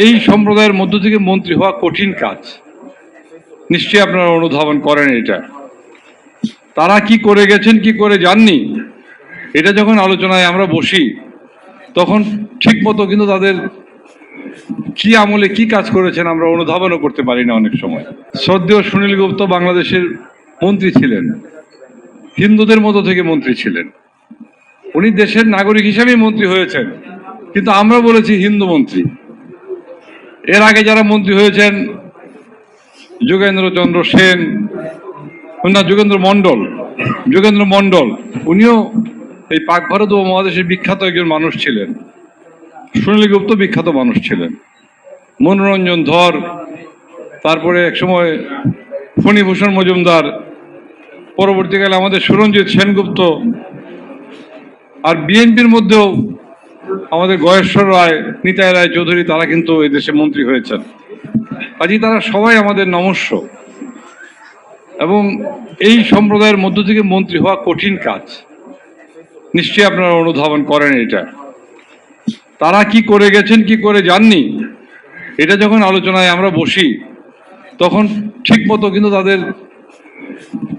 এই সম্প্রদায়ের মধ্য থেকে মন্ত্রী হওয়া কঠিন কাজ, নিশ্চয়ই আপনারা অনুধাবন করেন। এটা তারা কি করে গেছেন, কি করে যাননি, এটা যখন আলোচনায় আমরা বসি তখন ঠিক মতো কিন্তু তাদের কি আমলে কি কাজ করেছেন আমরা অনুধাবনও করতে পারি না অনেক সময়। শ্রদ্ধেয় সুনীল গুপ্ত বাংলাদেশের মন্ত্রী ছিলেন, হিন্দুদের মধ্য থেকে মন্ত্রী ছিলেন। উনি দেশের নাগরিক হিসেবেই মন্ত্রী হয়েছেন, কিন্তু আমরা বলেছি হিন্দু মন্ত্রী। এর আগে যারা মন্ত্রী হয়েছেন, যোগেন্দ্র চন্দ্র সেন, না যোগেন্দ্র মন্ডল, উনিও এই পাক ভারত উপমহাদেশের বিখ্যাত একজন মানুষ ছিলেন। সুনীল গুপ্ত বিখ্যাত মানুষ ছিলেন। মনোরঞ্জন ধর, তারপরে একসময় ফণীভূষণ মজুমদার, পরবর্তীকালে আমাদের সুরঞ্জিত সেনগুপ্ত, আর বিএনপির মধ্যেও আমাদের গয়েশ্বর রায়, নিতাই রায় চৌধুরী, তারা কিন্তু এই দেশে মন্ত্রী হয়েছেন। কাজেই তারা সবাই আমাদের নমস্য। এবং এই সম্প্রদায়ের মধ্য থেকে মন্ত্রী হওয়া কঠিন কাজ, নিশ্চয়ই আপনারা অনুধাবন করেন। এটা তারা কি করে গেছেন, কি করে যাননি, এটা যখন আলোচনায় আমরা বসি তখন ঠিক মতো কিন্তু তাদের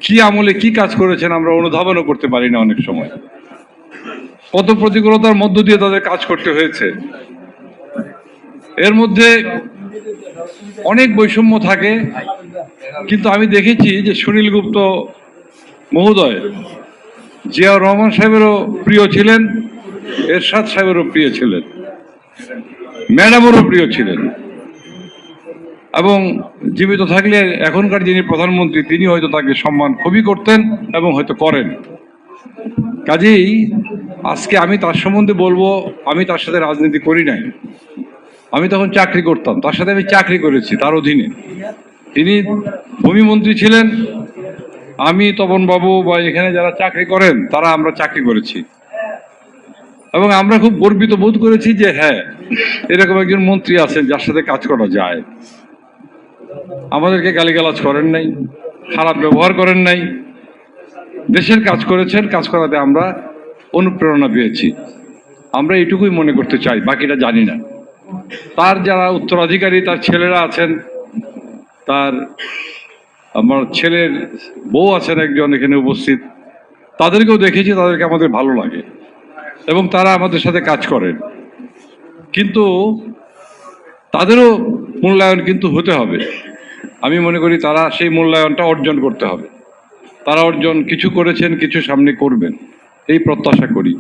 কি আমলে কি কাজ করেছেন আমরা অনুধাবনও করতে পারি না অনেক সময়। কত প্রতিকূলতার মধ্য দিয়ে তাদের কাজ করতে হয়েছে। এর মধ্যে অনেক বৈষম্য থাকে, কিন্তু আমি দেখেছি যে সুনীল গুপ্ত মহোদয় জিয়াউর রহমান সাহেবেরও প্রিয় ছিলেন, এরশাদ সাহেবেরও প্রিয় ছিলেন, ম্যাডামেরও প্রিয় ছিলেন, এবং জীবিত থাকলে এখনকার যিনি প্রধানমন্ত্রী তিনি হয়তো তাকে সম্মান খুবই করতেন এবং হয়তো করেন। কাজেই আজকে আমি তার সম্বন্ধে বলবো, আমি তার সাথে রাজনীতি করি নাই। আমি তখন চাকরি করতাম, তার সাথে আমি চাকরি করেছি তার অধীনে। তিনি ভূমিমন্ত্রী ছিলেন, আমি তপন বাবু বা এখানে যারা চাকরি করেন তারা আমরা চাকরি করেছি, এবং আমরা খুব গর্বিত বোধ করেছি যে হ্যাঁ, এরকম একজন মন্ত্রী আছেন যার সাথে কাজ করা যায়। আমাদেরকে গালিগালাজ করেন নাই, খারাপ ব্যবহার করেন নাই, দেশের কাজ করেছেন, কাজ করাতে আমরা অনুপ্রেরণা পেয়েছি। আমরা এইটুকুই মনে করতে চাই, বাকিটা জানি না। তার যারা উত্তরাধিকারী, তার ছেলেরা আছেন, তার আমার ছেলের বউ আছেন একজন এখানে উপস্থিত, তাদেরকেও দেখেছি, তাদেরকে আমাদের ভালো লাগে এবং তারা আমাদের সাথে কাজ করেন। কিন্তু তাদেরও মূল্যায়ন কিন্তু হতে হবে। আমি মনে করি তারা সেই মূল্যায়নটা অর্জন করতে হবে। তারা অর্জন কিছু করেছেন, কিছু সামনে করবেন, এই প্রত্যাশা করি।